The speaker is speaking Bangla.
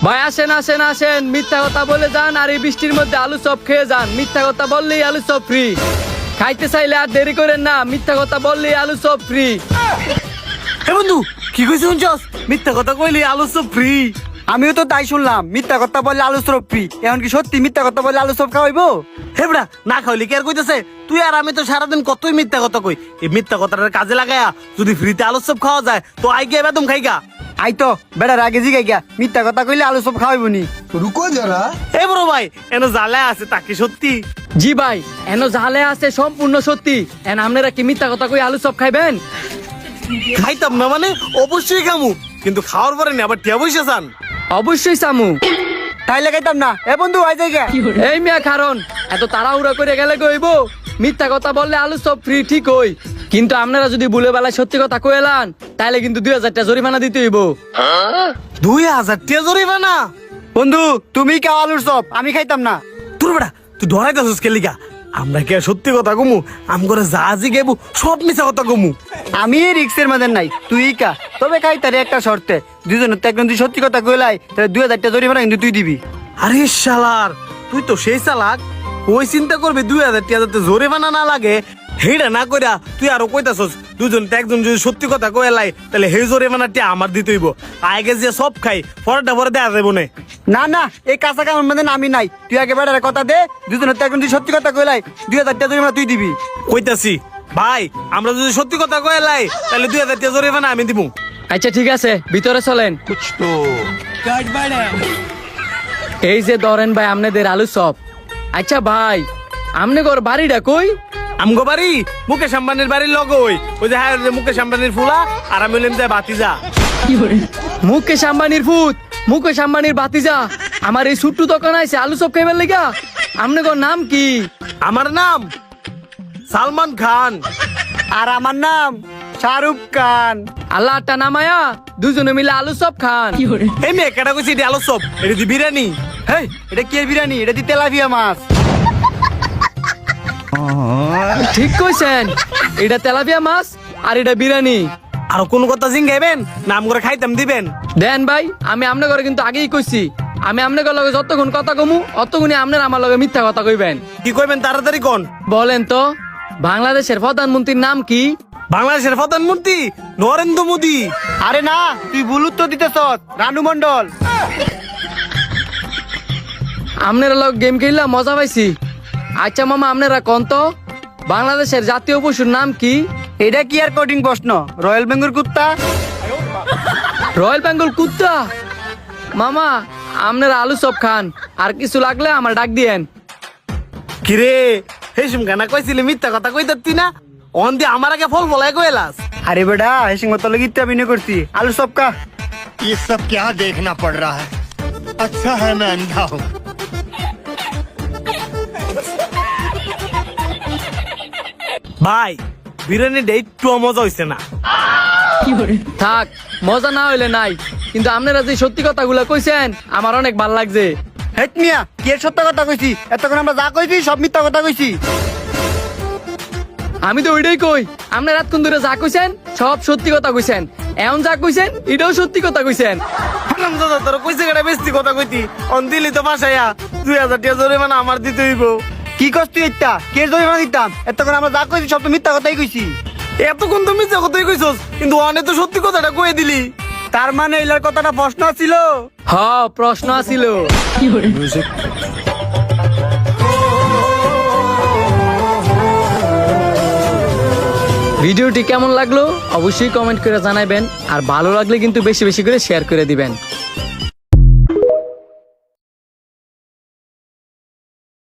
ভাই আসেন আসেন আসেন, মিথ্যা কথা বলে যান আর এই বৃষ্টির মধ্যে আলু চপ খেয়ে যান। মিথ্যা কথা বললেই আলু চপ ফ্রি। খাইতে চাইলে আর দেরি করেন না, মিথ্যা কথা বললেই আলু চপ ফ্রি। হে বন্ধু, কি কইছিস শুনছস? মিথ্যা কথা কইলি আলু চপ ফ্রি। আমিও তো তাই শুনলাম, মিথ্যা কথা বললে আলু চপ ফ্রি। এখন কি সত্যি মিথ্যা কথা বললে আলু চপ খাওয়াইবো? হে বড়া, না খাইলি কি আর কইতেছে? তুই আর আমি তো সারাদিন কতই মিথ্যা কথা কই। এই মিথ্যা কথাটার কাজে লাগায়া যদি ফ্রিতে আলু চপ খাওয়া যায় তো আই গিয়ে বেদম খাইগা। আই তো বেড়ার আগে জিগাই গিয়া, মিথ্যা কথা কইলে আলু চপ খাওয়াইবো নি? रुको जरा। হে বড় ভাই, এন জ্বালায় আছে তা কি সত্যি? জি ভাই, এন জালে আছে সম্পূর্ণ সত্যি। এন আপনারা কি মিথ্যা কথা কই আলু চপ খাইবেন? খাইতাম না মানে অবশ্যই খামু, কিন্তু খাওয়ার পরে না আবার টিয়া বসে চান। অবশ্যই সামু। তাইলে খাইতাম না। এ বন্ধু আই যাই গিয়া। এই মিয়া কারণ এত তাড়াহুড়া করে গেলে কইব মিথ্যা কথা বললে আলু চপ ফ্রি ঠিক হই, কিন্তু আপনারা যদি ভুলে বেলায় সত্যি কথা কইলান তাইলে কিন্তু 2000 টাকা জরিমানা দিতে হইব। 2000 টিয়া জরিমানা? বন্ধু তুমি খাও আলুর চপ, আমি খাইতাম না। তোর বেটা তুই ডরাইতেছিস কে লিগা? আমরা কি আর সত্যি কথা কমু? আম করে যা জিগাইবো সব মিছা কথা কমু। আমি রিক্সের মধ্যে নাই, তুই কা। তবে খাই তারে একটা শর্তে, দুজনের তো একজন তুই সত্যি কথা কইলাই তাহলে 2000 টাকা জরিমানা কিন্তু তুই দিবি। আরে শালার, তুই তো সেই চালাক। ওই চিন্তা করবি 2000 টাকা যাতে জরিমানা না লাগে, হেইটা না কইরা তুই আরো কইতাছস দুজন তো একজন যদি সত্যি কথা কইলাই তাহলে হেই জরিমানাটি আমার দিতে হইব। আগে যে সব খাই পরেরটা পরে দেয়া যাইব না। না না, এই কাঁচা কামের মধ্যে আমি নাই। তুই আগে বেড়ার কথা দে, দুজনের তো একজন তুই সত্যি কথা কইলাই 2000 টাকা জরিমানা তুই দিবি। কইতাছি ভাই, আমরা যদি সত্যি কথা কইলাই তাহলে 2000 টাকা জরিমানা আমি দিব। আচ্ছা ঠিক আছে, ভিতরে চলেন। कुछ तो এই যে ধরেন ভাই আপনাদের আলু চপ। আচ্ছা ভাই, আপনাদের বাড়িটা কই? আমগো বাড়ি মুকেশ আম্বানির বাড়ির লগই। ওই যে হ্যাঁ মুকেশ আম্বানির ফুলা আর আমি হইলাম যে বাতিজা। মুকেশ আম্বানির ফুত, মুকেশ আম্বানির বাতিজা আমার এই ছোট্ট দোকান আছে আলু চপ খাইবার লেগা। আপনাদের নাম কি? আমার নাম সালমান খান। আর আমার নাম শাহরুখ খান। আল্লাহ আটটা নামায়া দুজনে মিলে আলু চপ খান। এই মেয়ে কেটা কইছি এটা আলু চপ, এটা দি বিরিয়ানি। হেই, এটা কি এর বিরিয়ানি? এটা দি তেলাপিয়া মাছ। ঠিক কইছেন, এটা তেলাপিয়া মাছ আর এটা বিরিয়ানি। আর কোন কথা জিঙ্গাইবেন নাম করে খাইতাম দিবেন। দেন ভাই, আমি আপনার ঘরে কিন্তু আগেই কইছি আমি আপনার লগে যতক্ষণ কথা কমু অতক্ষণই আপনার আমার লগে মিথ্যা কথা কইবেন। কি কইবেন তাড়াতাড়ি কোন? বলেন তো, বাংলাদেশের প্রধানমন্ত্রীর নাম কি? বাংলাদেশের প্রধানমন্ত্রী নরেন্দ্র মোদী। আরে না, তুই ভুল উত্তর দিতেছ, রানু মন্ডল। আপনারা লগ গেম খেললা মজা পাইছি। আচ্ছা মামা, আপনারা কোন তো বাংলাদেশের জাতীয় পশুর নাম কি? এটা কি আর কঠিন প্রশ্ন? রয়্যাল বেঙ্গল কুত্তা। রয়্যাল বেঙ্গল কুত্তা? মামা, আপনারা আলু চপ খান, আর কিছু লাগলে আমার ডাক দিয়েন। কিরে হেসুম গানা কইছিলি মিথ্যা কথা কইতাতি না? অন দি আমার আগে ফল বলাই কইলাস। আরে বেটা, হেসিং মতো লগিতে অভিনয় করছি। আলু চপ কা। ये सब क्या देखना पड़ रहा है? अच्छा है मैं अंधा हूँ। ভাই বিরিয়ানিটা একটু মজা হইছে না। থাক, মজা না হইলে নাই, কিন্তু আপনারা যে সত্যি কথাগুলো কইছেন আমার অনেক ভাল লাগছে। হেট মিয়া, কি এর সত্য কথা কইছি? এতক্ষণ আমরা যা কইছি সব মিথ্যা কথা কইছি। আমি তো ওইটাই কই, আপনার রাতক্ষণ ধরে যা কইছেন সব সত্যি কথা কইছেন। এখন যা কইছেন এটাও সত্যি কথা কইছেন। হারামজাদা, তোর কইছে কেটা বেশি কথা কইতি? অন দিলি তো বাসায়া 2000 টাকা জরিমানা আমার দিতে হইব। কি কস তুই? এটা কে জরিমানা দিতাম? এতক্ষণ আমরা যা কইছি সব তো মিথ্যা কথাই কইছি। এতক্ষণ তো মিথ্যা কথাই কইছস, কিন্তু অনে তো সত্যি কথাটা কয়ে দিলি। তার মানে এলার কথাটা প্রশ্ন ছিল। হ, প্রশ্ন আছিল। ভিডিওটি কেমন লাগলো অবশ্যই কমেন্ট করে জানাবেন, আর ভালো লাগলে কিন্তু বেশি বেশি করে শেয়ার করে দিবেন।